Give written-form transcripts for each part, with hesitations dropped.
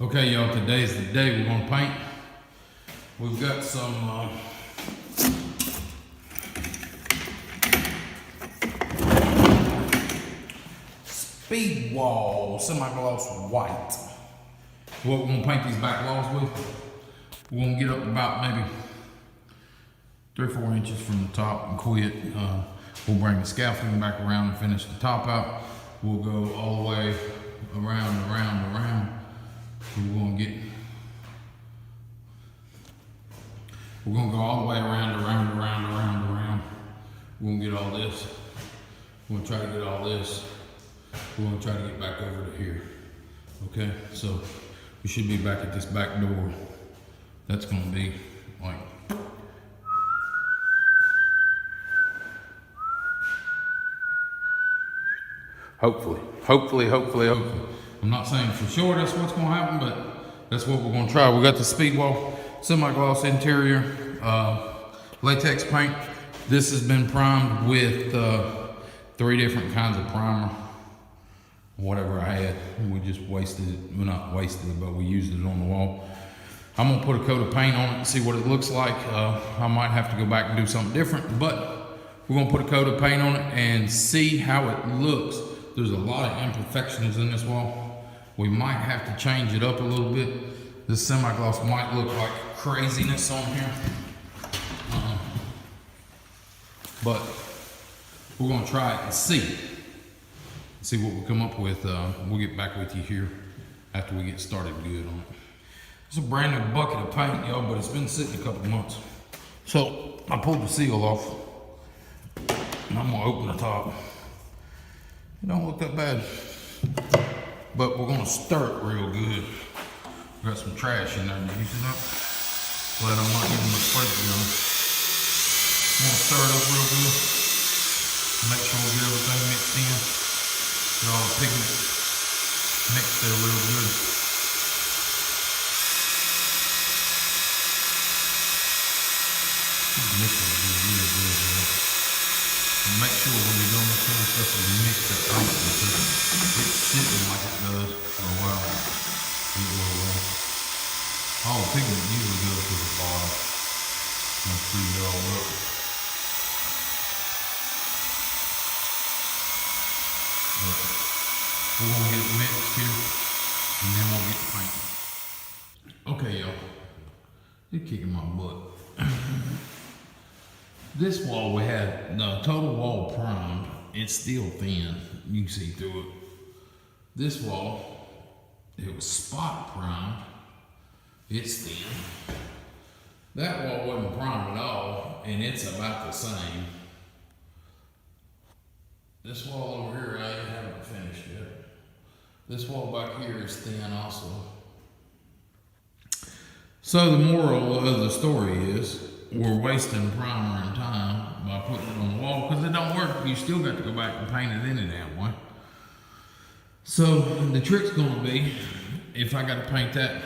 Okay, y'all, today's the day we're gonna paint. We've got some speed wall semi-gloss white. What we're gonna paint these back walls with, we're gonna get up about maybe 3 or 4 inches from the top and quit. We'll bring the scaffolding back around and finish the top out. We'll go all the way around. We're gonna go all the way around. We're gonna get all this. We're gonna try to get all this. We're gonna try to get back over to here. Okay, so we should be back at this back door. That's gonna be like, hopefully. I'm not saying for sure that's what's gonna happen, but that's what we're gonna try. We got the speed wall semi-gloss interior, latex paint. This has been primed with 3 different kinds of primer. Whatever I had, we just wasted it. Well, not wasted it, but we used it on the wall. I'm gonna put a coat of paint on it and see what it looks like. I might have to go back and do something different, but we're gonna put a coat of paint on it and see how it looks. There's a lot of imperfections in this wall. We might have to change it up a little bit. This semi-gloss might look like craziness on here. But we're gonna try it and see what we come up with. We'll get back with you here after we get started good on it. It's a brand new bucket of paint, y'all, but it's been sitting a couple of months. So I pulled the seal off and I'm gonna open the top. It don't look that bad, but we're gonna stir it real good. We got some trash in there. Did you see that? Glad I'm not using the spray gun. I'm gonna stir it up real good. Make sure we get everything mixed in. Get all the pigment mixed there real good. Mixing it real good, man. And make sure when you're doing this kind of stuff, you mix that paint because it's sitting like it does for a while. It will. All the pigment usually goes to the bottom. And screw it all up. But we're gonna get it mixed here, and then we'll get the paint. Okay, y'all. You're kicking my butt. This wall we had the total wall primed. It's still thin. You can see through it. This wall, it was spot primed. It's thin. That wall wasn't primed at all, and it's about the same. This wall over here, I haven't finished yet. This wall back here is thin also. So the moral of the story is, we're wasting primer and time by putting it on the wall because it don't work. You still got to go back and paint it any damn way. So the trick's gonna be, if I gotta paint that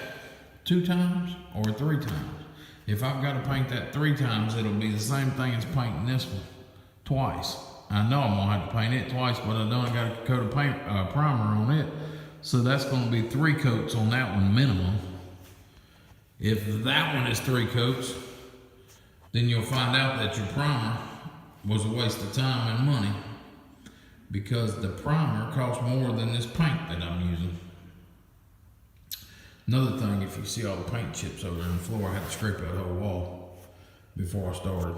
2 times or 3 times. If I've gotta paint that 3 times, it'll be the same thing as painting this one twice. I know I'm gonna have to paint it twice, but I don't got a coat of paint primer on it. So that's gonna be 3 coats on that one minimum. If that one is 3 coats, then you'll find out that your primer was a waste of time and money because the primer costs more than this paint that I'm using. Another thing, if you see all the paint chips over on the floor, I had to scrape that whole wall before I started.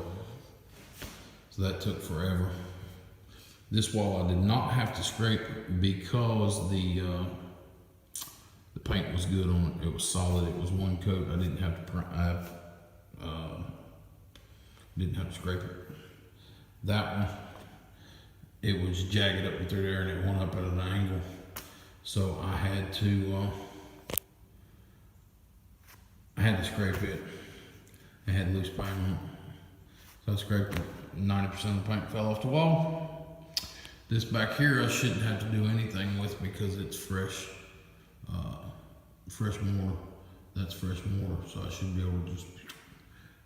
So that took forever. This wall I did not have to scrape because the paint was good on it. It was solid. It was 1 coat. I didn't have to scrape it. That one, it was jagged up through there and it went up at an angle. So I had to scrape it. It had loose paint on it. So I scraped it. 90% of the paint fell off the wall. This back here I shouldn't have to do anything with because it's fresh mortar. That's fresh mortar, so I should be able to just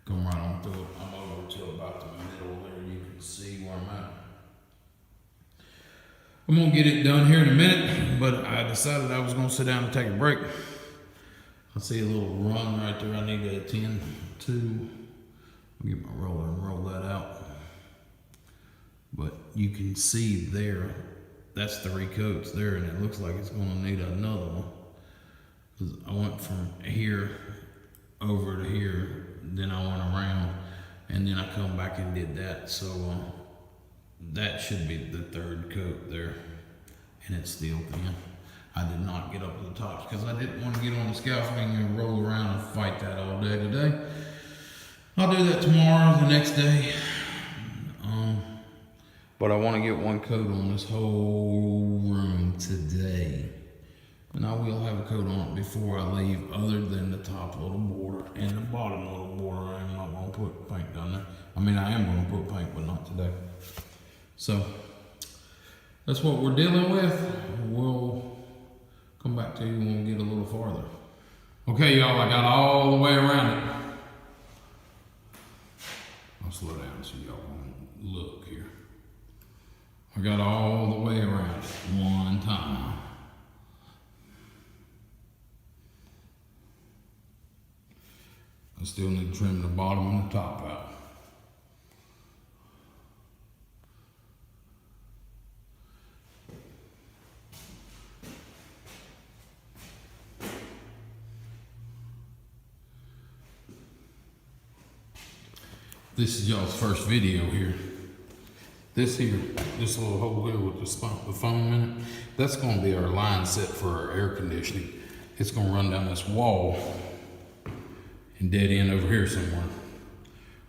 come right on through it. I'm over to about the middle there. You can see where I'm at. I'm gonna get it done here in a minute, but I decided I was gonna sit down and take a break. I see a little run right there I need to attend to. I'll get my roller and roll that out. But you can see there, that's 3 coats there, and it looks like it's gonna need another one. 'Cause I went from here over to here, then I went around, and then I come back and did that. So that should be the 3rd coat there, and it's still thin. I did not get up to the tops because I didn't want to get on the scaffolding and roll around and fight that all day today. I'll do that tomorrow, the next day. But I want to get 1 coat on this whole room today. And I will have a coat on it before I leave, other than the top little border and the bottom little border. I'm not going to put paint down there. I mean, I am going to put paint, but not today. So that's what we're dealing with. We'll come back to you when we get a little farther. Okay, y'all, I got all the way around it. I'll slow down so y'all won't look here. I got all the way around it 1 time. I still need to trim the bottom and the top out. This is y'all's first video here. This little hole here with the foam in it, that's gonna be our line set for our air conditioning. It's gonna run down this wall and dead end over here somewhere.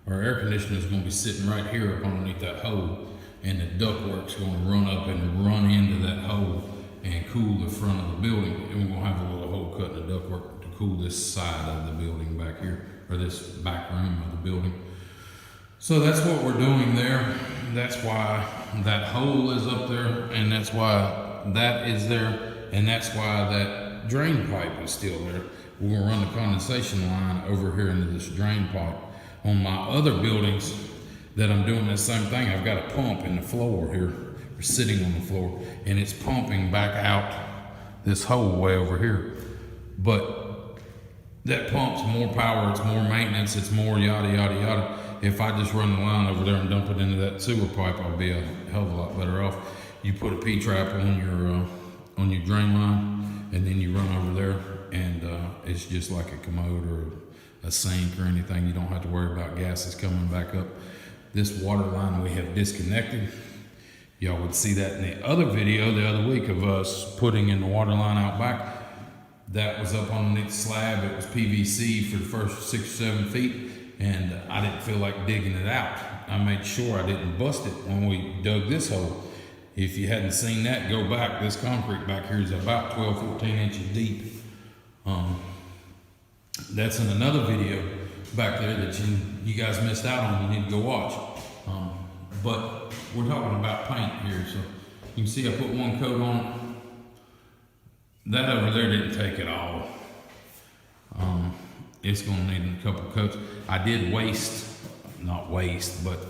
Our air conditioner is gonna be sitting right here up underneath that hole, and the ductwork's gonna run up and run into that hole and cool the front of the building. And we're gonna have a little hole cut in the ductwork to cool this side of the building back here, or this back room of the building. So that's what we're doing there. That's why that hole is up there, and that's why that is there, and that's why that drain pipe is still there. We're gonna run the condensation line over here into this drain pipe. On my other buildings that I'm doing the same thing, I've got a pump in the floor here, or sitting on the floor, and it's pumping back out this hole way over here. But that pump's more power, it's more maintenance, it's more yada, yada, yada. If I just run the line over there and dump it into that sewer pipe, I'll be a hell of a lot better off. You put a P-trap on your drain line, and then you run over there, and it's just like a commode or a sink or anything. You don't have to worry about gases coming back up. This water line we have disconnected. Y'all would see that in the other video the other week of us putting in the water line out back. That was up on the slab. It was PVC for the first 6 or 7 feet. And I didn't feel like digging it out. I made sure I didn't bust it when we dug this hole. If you hadn't seen that, go back. This concrete back here is about 12, 14 inches deep. That's in another video back there that you guys missed out on. You need to go watch. But we're talking about paint here. So you can see I put 1 coat on it. That over there didn't take it all. It's gonna need a couple coats. I did not waste, but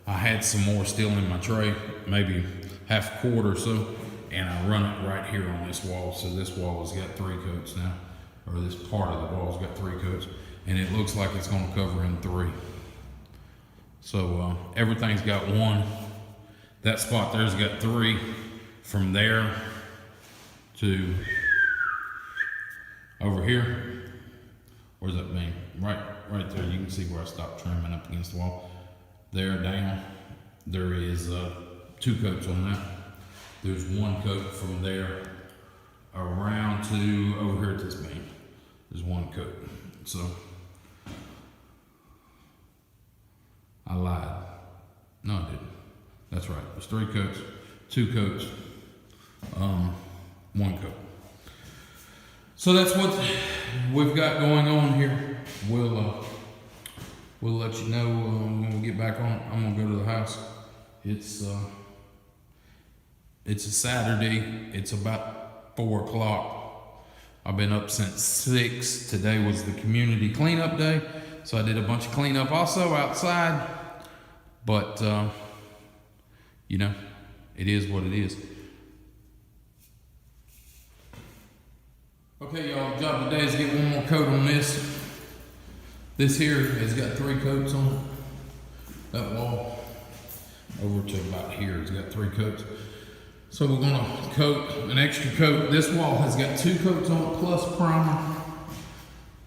I had some more still in my tray, maybe half a quart or so, and I run it right here on this wall. So this wall has got 3 coats now, or this part of the wall's got 3 coats, and it looks like it's gonna cover in 3. So everything's got 1. That spot there's got 3. From there to over here. Where's that beam? Right there. You can see where I stopped trimming up against the wall. There down, there is 2 coats on that. There's 1 coat from there around to over here at this beam. There's 1 coat. So I lied. No, I didn't. That's right. There's 3 coats, 2 coats, 1 coat. So that's what we've got going on here. We'll let you know when we get back on. I'm gonna go to the house. It's a Saturday. It's about 4 o'clock. I've been up since 6. Today was the community cleanup day, so I did a bunch of cleanup also outside. But you know, it is what it is. Okay, y'all, job today is get one more coat on this. This here has got 3 coats on it. That wall over to about here has got 3 coats. So we're gonna coat an extra coat. This wall has got 2 coats on it plus primer.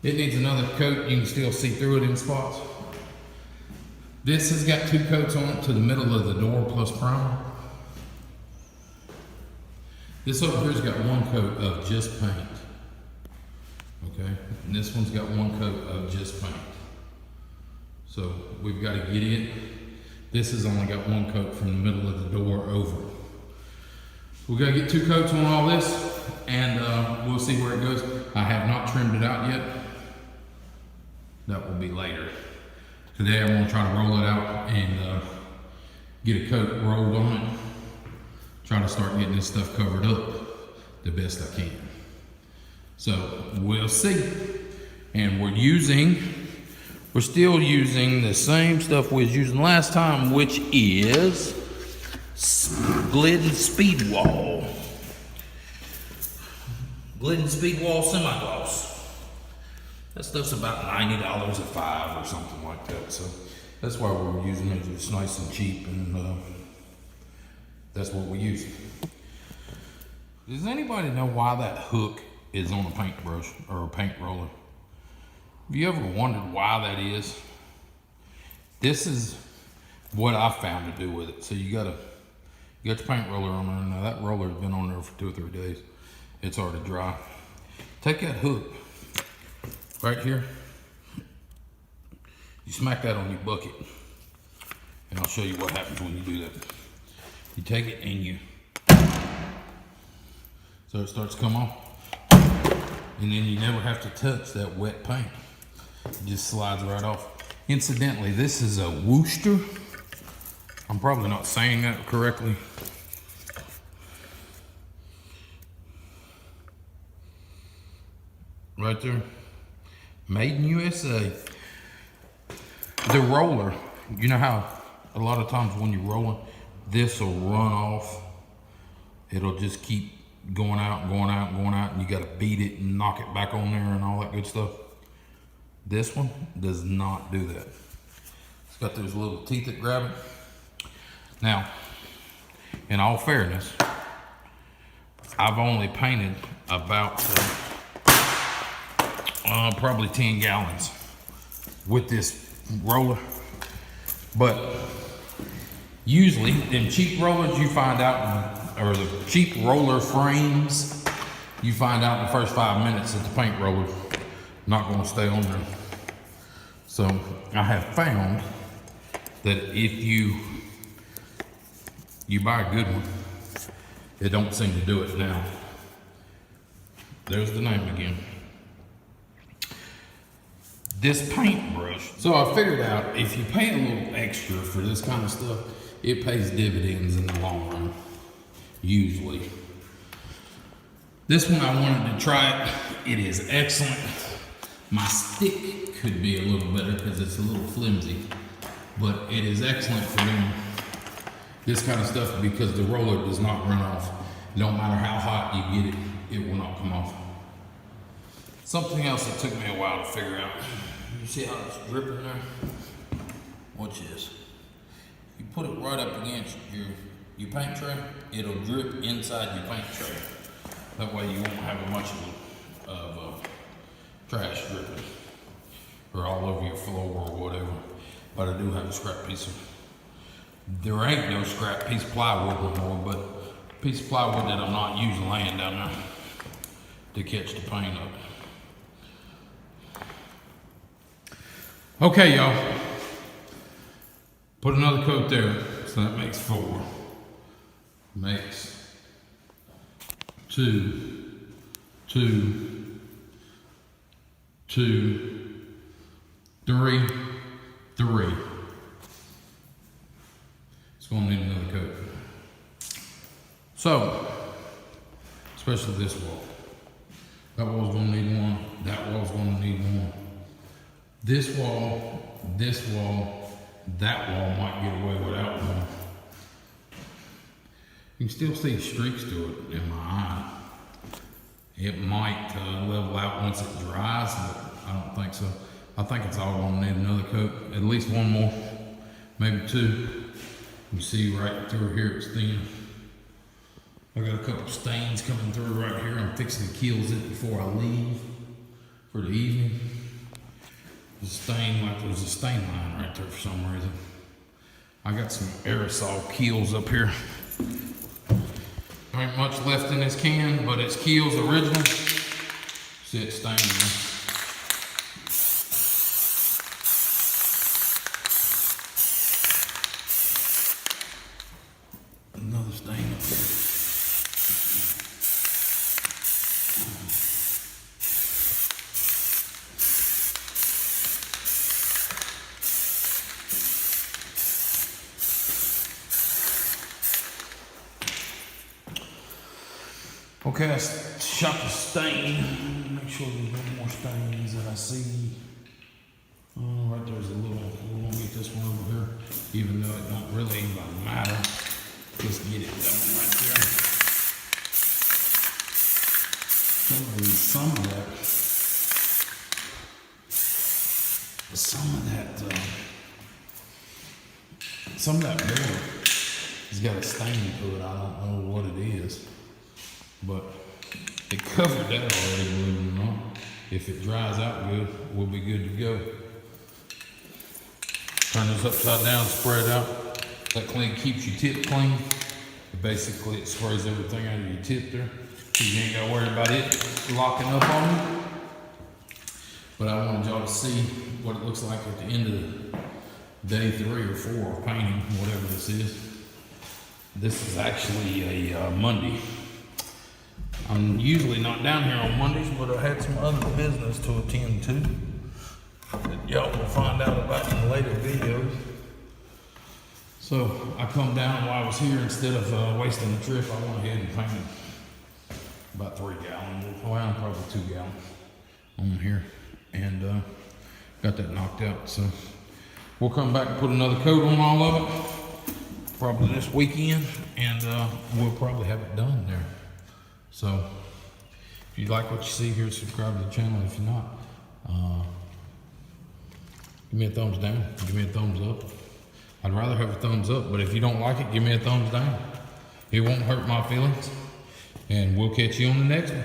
It needs another coat. You can still see through it in spots. This has got 2 coats on it to the middle of the door plus primer. This over here's got 1 coat of just paint. Okay, and this one's got 1 coat of just paint. So we've got to get it. This has only got 1 coat from the middle of the door over. We've got to get 2 coats on all this, and we'll see where it goes. I have not trimmed it out yet. That will be later. Today I'm going to try to roll it out and get a coat rolled on it. Try to start getting this stuff covered up the best I can. So we'll see. And we're still using the same stuff we was using last time, which is Glidden Speed Wall. Glidden Speed Wall semi-gloss. That stuff's about $90 a 5 or something like that. So that's why we're using it. It's nice and cheap, and that's what we use. Does anybody know why that hook is on a paintbrush or a paint roller? Have you ever wondered why that is? This is what I found to do with it. So you got your paint roller on there. Now that roller's been on there for 2 or 3 days. It's already dry. Take that hook right here. You smack that on your bucket, and I'll show you what happens when you do that. You take it and so it starts to come off. And then you never have to touch that wet paint. It just slides right off. Incidentally, this is a Worcester. I'm probably not saying that correctly. Right there. Made in USA. The roller, you know how a lot of times when you're rolling, this will run off. It'll just keep going out, going out, going out, and you got to beat it and knock it back on there and all that good stuff. This one does not do that. It's got those little teeth that grab it. Now, in all fairness, I've only painted about probably 10 gallons with this roller, but usually them cheap rollers you find out, or the cheap roller frames, you find out in the first 5 minutes that the paint roller's not going to stay on there. So I have found that if you buy a good one, it don't seem to do it now. There's the name again. This paintbrush. So I figured out if you pay a little extra for this kind of stuff, it pays dividends in the long run. Usually. This one I wanted to try it. It is excellent. My stick could be a little better because it's a little flimsy, but it is excellent for doing this kind of stuff because the roller does not run off. No matter how hot you get it, it will not come off. Something else that took me a while to figure out. You see how it's dripping there? Watch this. You put it right up against your paint tray, it'll drip inside your paint tray. That way you won't have much of trash dripping or all over your floor or whatever. But I do have a scrap piece of, there ain't no scrap piece of plywood anymore, but a piece of plywood that I'm not using laying down there to catch the paint up. Okay, y'all. Put another coat there, so that makes 4. Makes 2, 2, 2, 3, 3. It's gonna need another coat. So, especially this wall. That wall's gonna need 1. That wall's gonna need 1. This wall, that wall might get away without 1. You can still see streaks to it in my eye. It might level out once it dries, but I don't think so. I think it's all gonna need another coat, at least one more, maybe two. You see right through here it's thin. I got a couple stains coming through right here. I'm fixing to kills it before I leave for the evening. There's a stain, like there's a stain line right there for some reason. I got some aerosol Kiehl's up here. Ain't much left in this can, but it's Kiehl's original. See it staining there. Another stain up there. Okay, I shot the stain. Make sure there's no more stains that I see. Right there's a little. We're gonna get this one over here, even though it don't really even matter. Let's get it done right there. Some of that mortar has got a stain to it. I don't know what it is. But it covered that already, believe it or not. If it dries out good, we'll be good to go. Turn this upside down, spread it out. That clean keeps your tip clean. Basically, it sprays everything out of your tip there. So you ain't gotta worry about it locking up on you. But I wanted y'all to see what it looks like at the end of day 3 or 4 of painting, whatever this is. This is actually a Monday. I'm usually not down here on Mondays, but I had some other business to attend to that y'all will find out about in later videos. So I come down while I was here, instead of wasting the trip, I went ahead and painted about 3 gallons, well, probably 2 gallons on here, and got that knocked out. So we'll come back and put another coat on all of it, probably this weekend, and we'll probably have it done there. So, if you like what you see here, subscribe to the channel. If you're not, give me a thumbs down, give me a thumbs up. I'd rather have a thumbs up, but if you don't like it, give me a thumbs down. It won't hurt my feelings. And we'll catch you on the next one.